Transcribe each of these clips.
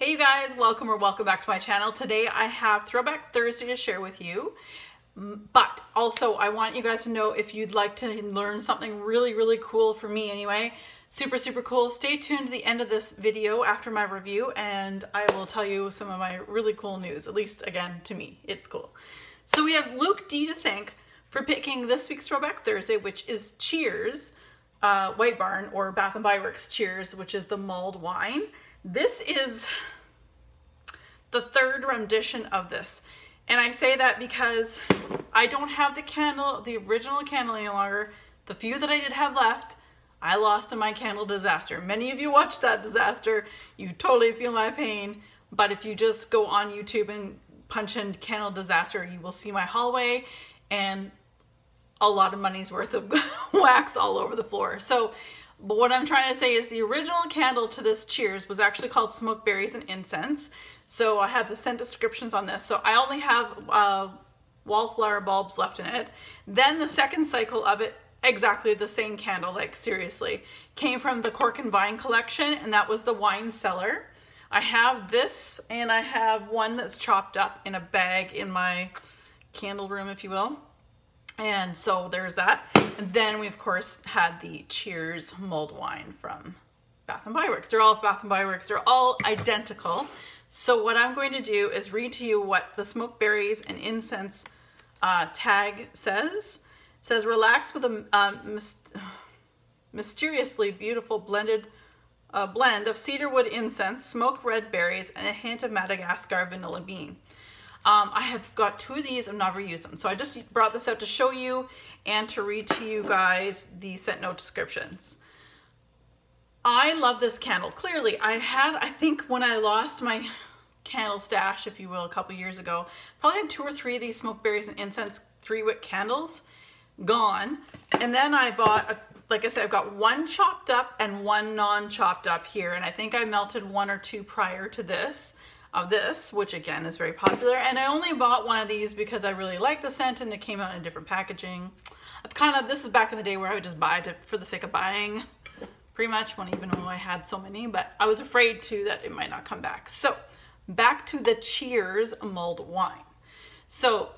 Hey you guys, welcome back to my channel. Today I have Throwback Thursday to share with you, but also I want you guys to know if you'd like to learn something really cool, for me anyway, super cool, stay tuned to the end of this video after my review and I will tell you some of my really cool news, at least again to me, it's cool. So we have Luke D to thank for picking this week's Throwback Thursday, which is Cheers, White Barn, or Bath & Body Works Cheers, which is the mulled wine. This is the third rendition of this. And I say that because I don't have the original candle any longer. The few that I did have left, I lost in my candle disaster. Many of you watched that disaster. You totally feel my pain. But if you just go on YouTube and punch in candle disaster, you will see my hallway and a lot of money's worth of wax all over the floor. So, but what I'm trying to say is the original candle to this Cheers was actually called Smoke Berries and Incense. So I have the scent descriptions on this. So I only have wallflower bulbs left in it. Then the second cycle of it, exactly the same candle, like seriously, came from the Cork and Vine collection, and that was the Wine Cellar. I have this, and I have one that's chopped up in a bag in my candle room, if you will. And so there's that. And then we of course had the Cheers mulled wine from Bath & Body Works. They're all Bath & Body Works. They're all identical. So what I'm going to do is read to you what the Smoke Berries and Incense tag says. It says, relax with a mysteriously beautiful blend of cedarwood incense, smoked red berries, and a hint of Madagascar vanilla bean. I have got two of these. I've never used them. So I just brought this out to show you and to read to you guys the scent note descriptions. I love this candle. Clearly, I think when I lost my candle stash, if you will, a couple years ago, probably had 2 or 3 of these Smoke Berries and Incense 3-wick candles gone. And then I bought, like I said, I've got one chopped up and one non-chopped up here. And I think I melted 1 or 2 prior to this. Of this, which again is very popular, and I only bought one of these because I really like the scent and it came out in different packaging. This is back in the day where I would just buy it for the sake of buying, pretty much, when even though I had so many, but I was afraid too that it might not come back. So back to the Cheers mulled wine. So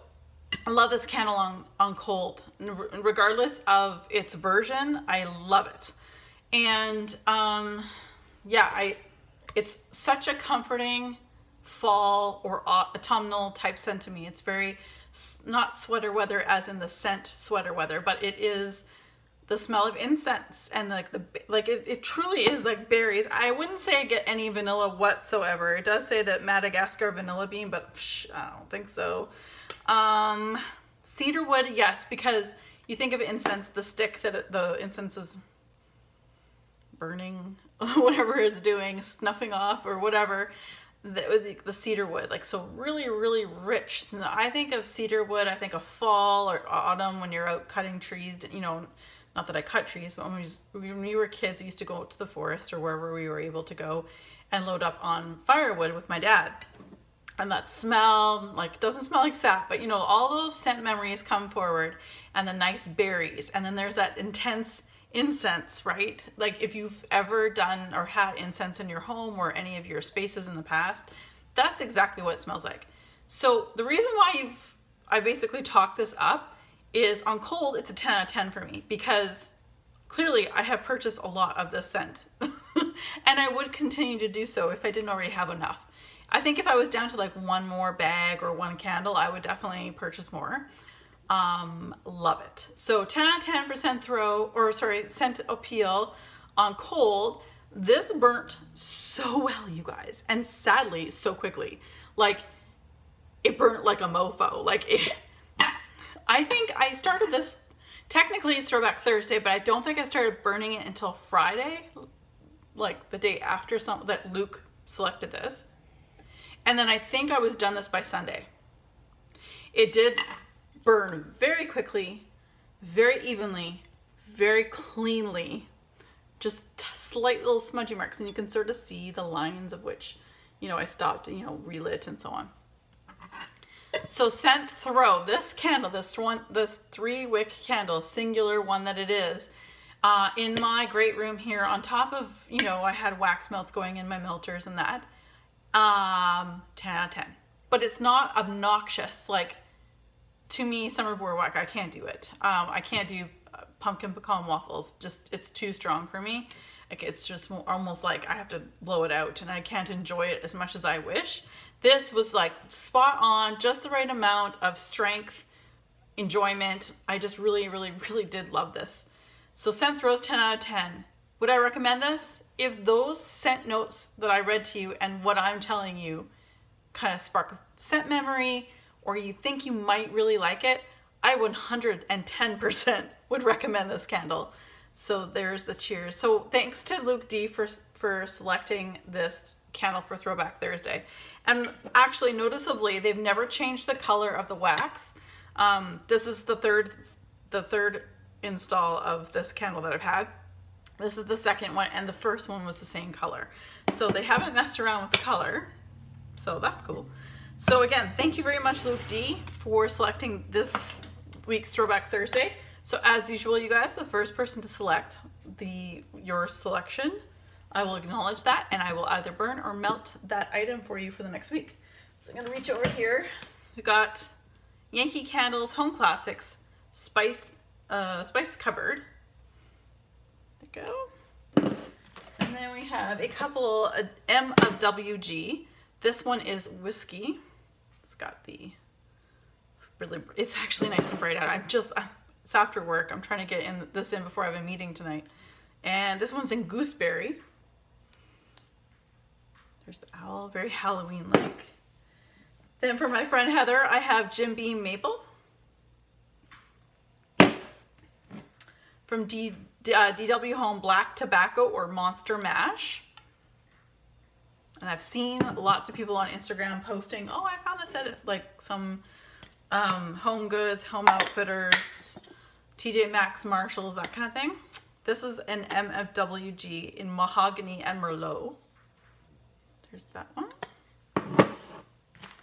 I love this candle on cold, regardless of its version. I love it, and yeah, it's such a comforting fall or autumnal type scent to me. It's very not sweater weather as in the scent sweater weather, but it is the smell of incense and it truly is like berries. I wouldn't say I get any vanilla whatsoever. It does say that Madagascar vanilla bean, but I don't think so. Cedarwood, yes, because you think of incense, the stick that the incense is burning, whatever it's doing, snuffing off or whatever. The cedarwood, like, so really rich. So I think of cedarwood, I think of fall or autumn when you're out cutting trees. You know, not that I cut trees, but when we were kids, we used to go out to the forest or wherever we were able to go and load up on firewood with my dad. And that smell, like, it doesn't smell like sap, but you know, all those scent memories come forward, and the nice berries, and then there's that intense incense, right? Like, if you've ever done or had incense in your home or any of your spaces in the past, that's exactly what it smells like. So the reason why I basically talked this up is on cold, it's a 10 out of 10 for me, because clearly I have purchased a lot of this scent and I would continue to do so if I didn't already have enough. I think if I was down to like one more bag or one candle, I would definitely purchase more. Love it. So 10 out of 10 for scent appeal on cold. This burnt so well, you guys, and sadly so quickly. Like, it burnt like a mofo. Like, I think I started this, technically it's Throwback Thursday, but I don't think I started burning it until Friday, like the day after that Luke selected this. And then I think I was done this by Sunday. It did burn very quickly, very evenly, very cleanly, just slight little smudgy marks, and you can sort of see the lines of which, you know, I stopped, you know, relit and so on. So scent throw, this candle, this 3-wick candle, singular one that it is, in my great room here on top of, you know, I had wax melts going in my melters and that. 10 out of 10. But it's not obnoxious. Like, to me, summer boardwalk, I can't do it. I can't do pumpkin pecan waffles. Just, it's too strong for me. Like, it's just almost like I have to blow it out and I can't enjoy it as much as I wish. This was like spot on, just the right amount of strength, enjoyment. I just really, really, really did love this. So scent throws, 10 out of 10. Would I recommend this? If those scent notes that I read to you and what I'm telling you kind of spark a scent memory, or you think you might really like it, I 110% would recommend this candle. So there's the cheers. So thanks to Luke D for selecting this candle for Throwback Thursday. And actually, noticeably, they've never changed the color of the wax. This is the third install of this candle that I've had. This is the second one, and the first one was the same color. So they haven't messed around with the color. So that's cool. So again, thank you very much, Luke D, for selecting this week's Throwback Thursday. So as usual, you guys, the first person to select your selection, I will acknowledge that, and I will either burn or melt that item for you for the next week. So I'm gonna reach over here. We got Yankee Candles Home Classics Spice Cupboard. There we go. And then we have a couple M of WG. This one is whiskey. It's got it's actually nice and bright out. It's after work. I'm trying to get this in before I have a meeting tonight. And this one's in gooseberry. There's the owl, very Halloween-like. Then for my friend Heather, I have Jim Beam Maple. From DW Home, Black Tobacco or Monster Mash. And I've seen lots of people on Instagram posting, oh, I found this at like some Home Goods, Home Outfitters, TJ Maxx, Marshalls, that kind of thing. This is an MFWG in Mahogany and Merlot. There's that one.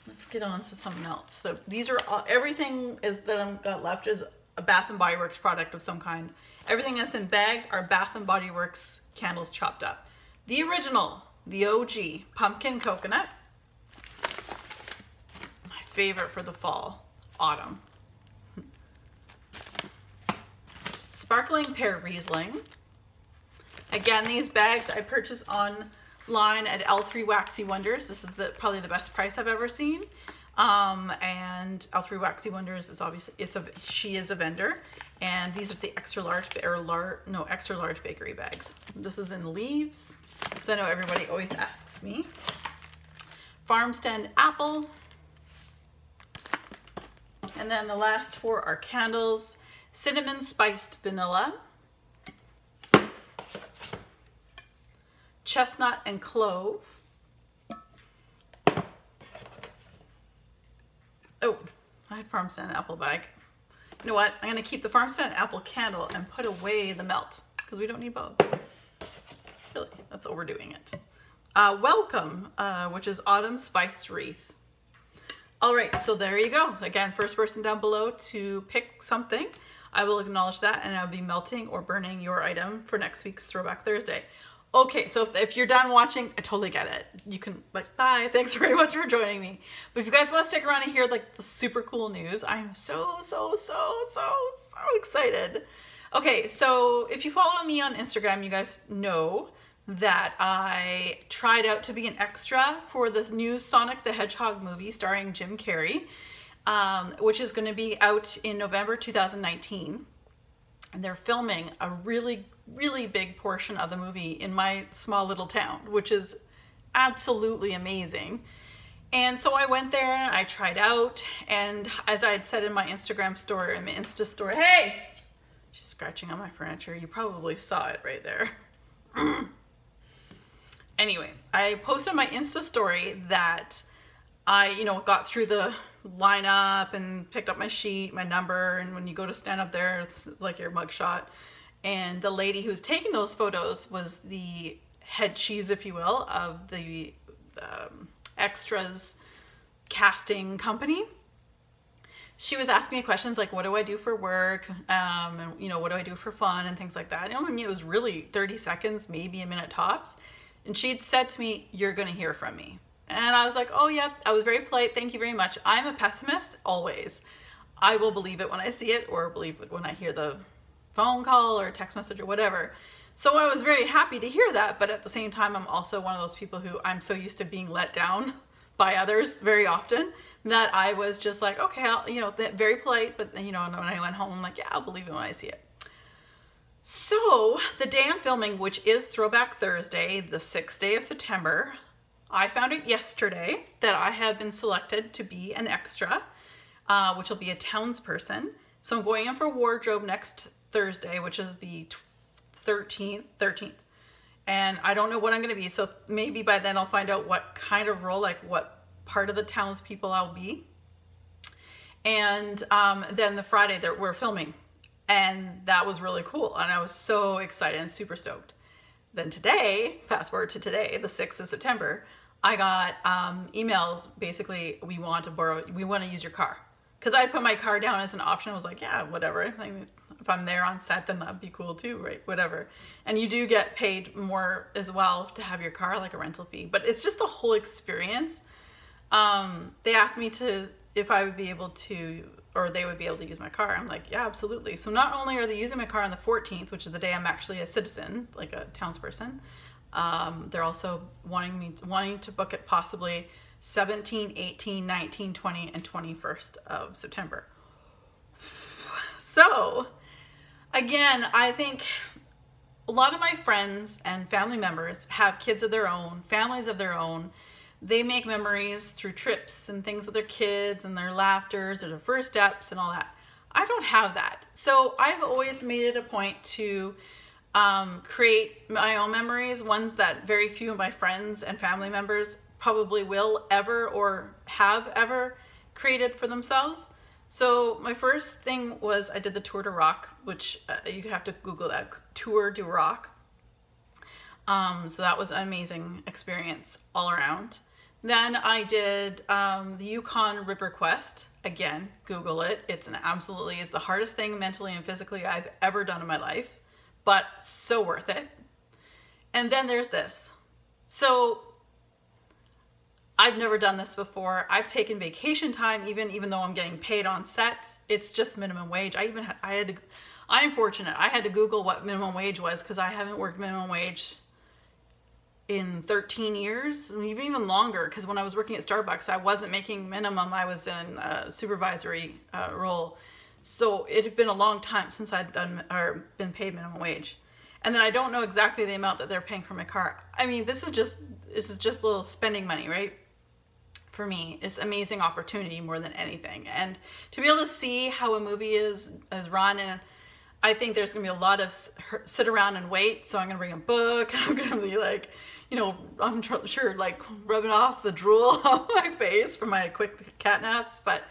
Let's get on to some melts. So these are all, everything that I've got left is a Bath & Body Works product of some kind. Everything that's in bags are Bath & Body Works candles chopped up. The original, the OG, pumpkin coconut. My favorite for the fall, autumn. Sparkling pear Riesling. Again, these bags I purchased online at L3 Waxy Wonders. This is probably the best price I've ever seen. And L3 Waxy Wonders is obviously, she is a vendor. And these are the extra large bakery bags. This is in leaves, because I know everybody always asks me. Farm Stand Apple. And then the last four are candles. Cinnamon Spiced Vanilla. Chestnut and Clove. Oh, I had Farm Stand Apple, but you know what? I'm going to keep the Farm Stand Apple candle and put away the melt, because we don't need both. Really, that's overdoing it. Welcome, which is Autumn Spiced Wreath. All right, so there you go. Again, first person down below to pick something, I will acknowledge that, and I'll be melting or burning your item for next week's Throwback Thursday. Okay, so if you're done watching, I totally get it. You can, like, bye, thanks very much for joining me. But if you guys want to stick around and hear, like, the super cool news, I'm so excited. Okay, so if you follow me on Instagram, you guys know that I tried out to be an extra for this new Sonic the Hedgehog movie starring Jim Carrey, which is going to be out in November 2019. And they're filming a really big portion of the movie in my small little town, which is absolutely amazing. And so I went there and I tried out, and as I had said in my Instagram story, in my Insta story, hey, she's scratching on my furniture. You probably saw it right there. Anyway, I posted on my Insta story that I, got through the lineup and picked up my sheet, my number, and when you go to stand up there, it's like your mugshot. And the lady who's taking those photos was the head cheese, if you will, of the extras casting company. She was asking me questions like, what do I do for work? And what do I do for fun and things like that. I mean, it was really 30 seconds, maybe a minute tops. And she'd said to me, you're going to hear from me. And I was like, oh yeah, I was very polite. Thank you very much. I'm a pessimist always. I will believe it when I see it, or believe it when I hear the phone call or text message or whatever. So I was very happy to hear that, but at the same time, I'm also one of those people who I'm so used to being let down by others very often that I was just like, okay, I'll, you know, very polite, but you know, when I went home, I'm like, yeah, I'll believe it when I see it. So the day I'm filming, which is Throwback Thursday, the 6th day of September, I found it yesterday that I have been selected to be an extra, which will be a townsperson. So I'm going in for wardrobe next Thursday, which is the 13th. And I don't know what I'm going to be. So maybe by then I'll find out what kind of role, like what part of the townspeople I'll be. And then the Friday that we're filming. And that was really cool. And I was so excited and super stoked. Then today, fast forward to today, the 6th of September, I got emails, basically, we want to use your car. Because I put my car down as an option. I was like, yeah, whatever. I mean, if I'm there on set, then that'd be cool too, right? Whatever. And you do get paid more as well to have your car, like a rental fee. But it's just the whole experience. They asked me if I would be able to, or they would be able to use my car. I'm like, yeah, absolutely. So not only are they using my car on the 14th, which is the day I'm actually a citizen, like a townsperson, they're also wanting to book it possibly 17, 18, 19, 20, and 21st of September. So again, I think a lot of my friends and family members have kids of their own, families of their own. They make memories through trips and things with their kids and their laughters or their first steps and all that. I don't have that. So I've always made it a point to create my own memories, ones that very few of my friends and family members probably will ever or have ever created for themselves. So my first thing was I did the Tour de Rock, which you could have to Google that, Tour de Rock. So that was an amazing experience all around. Then I did the Yukon River Quest. Again, Google it. It's is the hardest thing mentally and physically I've ever done in my life, but so worth it. And then there's this. So I've never done this before. I've taken vacation time, even though I'm getting paid on set. It's just minimum wage. I'm fortunate. I had to Google what minimum wage was because I haven't worked minimum wage in 13 years, even longer. Because when I was working at Starbucks, I wasn't making minimum. I was in a supervisory role. So it had been a long time since I'd been paid minimum wage. And then I don't know exactly the amount that they're paying for my car. I mean, this is just a little spending money, right? For me, it's amazing opportunity more than anything. And to be able to see how a movie is run, and I think there's gonna be a lot of sit around and wait. So I'm gonna bring a book. I'm gonna be like, you know, I'm sure like rubbing off the drool off my face from my quick cat naps. But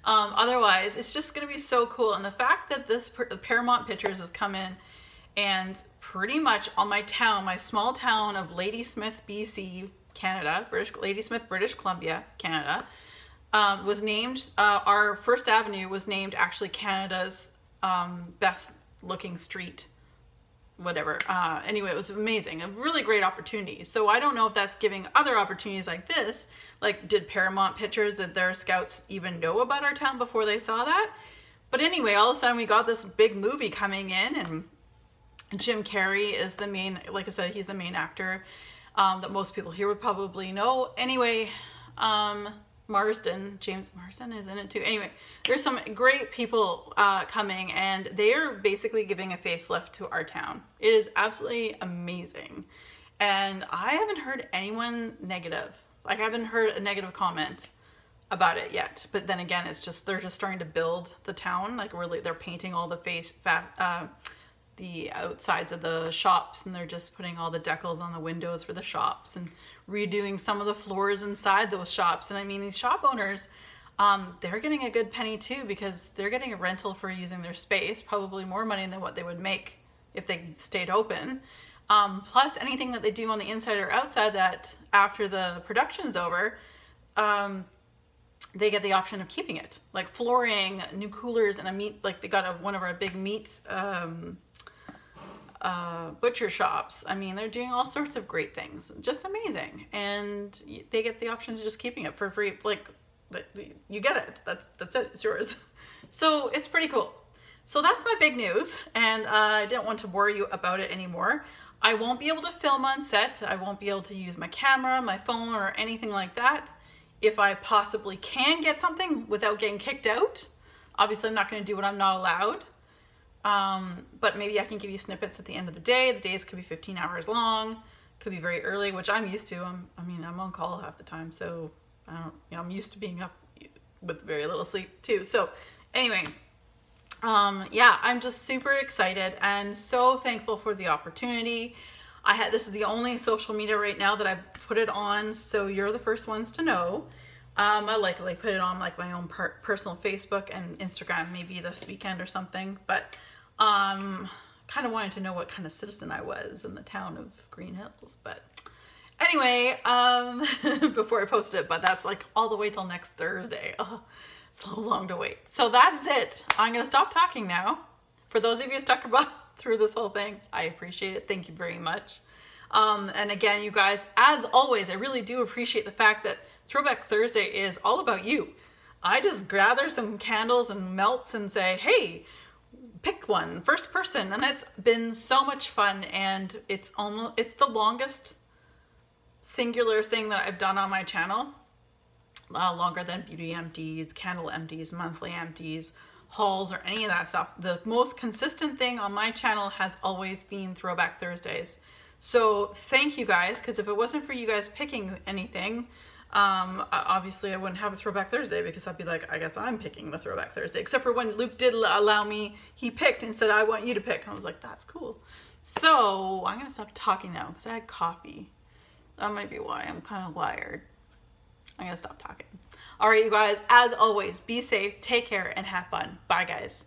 otherwise, it's just gonna be so cool. And the fact that this Paramount Pictures has come in and pretty much on my small town of Ladysmith, BC, Canada, Ladysmith, British Columbia, Canada, was named, our First Avenue was named actually Canada's best looking street, whatever. Anyway, it was amazing, a really great opportunity. So I don't know if that's giving other opportunities like this, like did Paramount Pictures, did their scouts even know about our town before they saw that? But anyway, all of a sudden we got this big movie coming in, and Jim Carrey is the main, like I said, he's the main actor that most people here would probably know. Anyway, James Marsden is in it too. Anyway, there's some great people coming, and they are basically giving a facelift to our town. It is absolutely amazing. And I haven't heard anyone negative. Like, I haven't heard a negative comment about it yet. But then again, it's just, they're just starting to build the town. Like, really, they're painting all the the outsides of the shops, and they're just putting all the decals on the windows for the shops and redoing some of the floors inside those shops. And I mean, these shop owners, they're getting a good penny too, because they're getting a rental for using their space, probably more money than what they would make if they stayed open. Plus anything that they do on the inside or outside that after the production's over, they get the option of keeping it, like flooring, new coolers, and a meat, like they got one of our big meat butcher shops. I mean, they're doing all sorts of great things. Just amazing. And they get the option of just keeping it for free. Like, you get it. That's it. It's yours. So it's pretty cool. So that's my big news, and I didn't want to worry you about it anymore. I won't be able to film on set. I won't be able to use my camera, my phone, or anything like that. If I possibly can get something without getting kicked out, obviously I'm not going to do what I'm not allowed. But maybe I can give you snippets at the end of the day. The days could be 15 hours long, could be very early, which I'm used to. I'm on call half the time, so I'm used to being up with very little sleep too. So anyway, yeah, I'm just super excited and so thankful for the opportunity. This is the only social media right now that I've put it on, so you're the first ones to know. I likely put it on like my own personal Facebook and Instagram maybe this weekend or something, but kind of wanted to know what kind of citizen I was in the town of Green Hills. But anyway, before I post it, but that's like all the way till next Thursday. Oh, it's so long to wait. So that's it. I'm gonna stop talking now. For those of you stuck through this whole thing, I appreciate it. Thank you very much. And again, you guys, as always, I really do appreciate the fact that Throwback Thursday is all about you. I just gather some candles and melts and say, hey, pick one, first person. And it's been so much fun, and it's the longest singular thing that I've done on my channel. Longer than beauty empties, candle empties, monthly empties, hauls, or any of that stuff. The most consistent thing on my channel has always been Throwback Thursdays. So thank you guys, because if it wasn't for you guys picking anything, obviously I wouldn't have a Throwback Thursday, because I'd be like, I guess I'm picking the Throwback Thursday. Except for when Luke did allow me, he picked and said, I want you to pick. I was like, that's cool. So I'm gonna stop talking now because I had coffee. That might be why I'm kind of wired. I'm gonna stop talking. All right, you guys, as always, be safe, take care, and have fun. Bye, guys.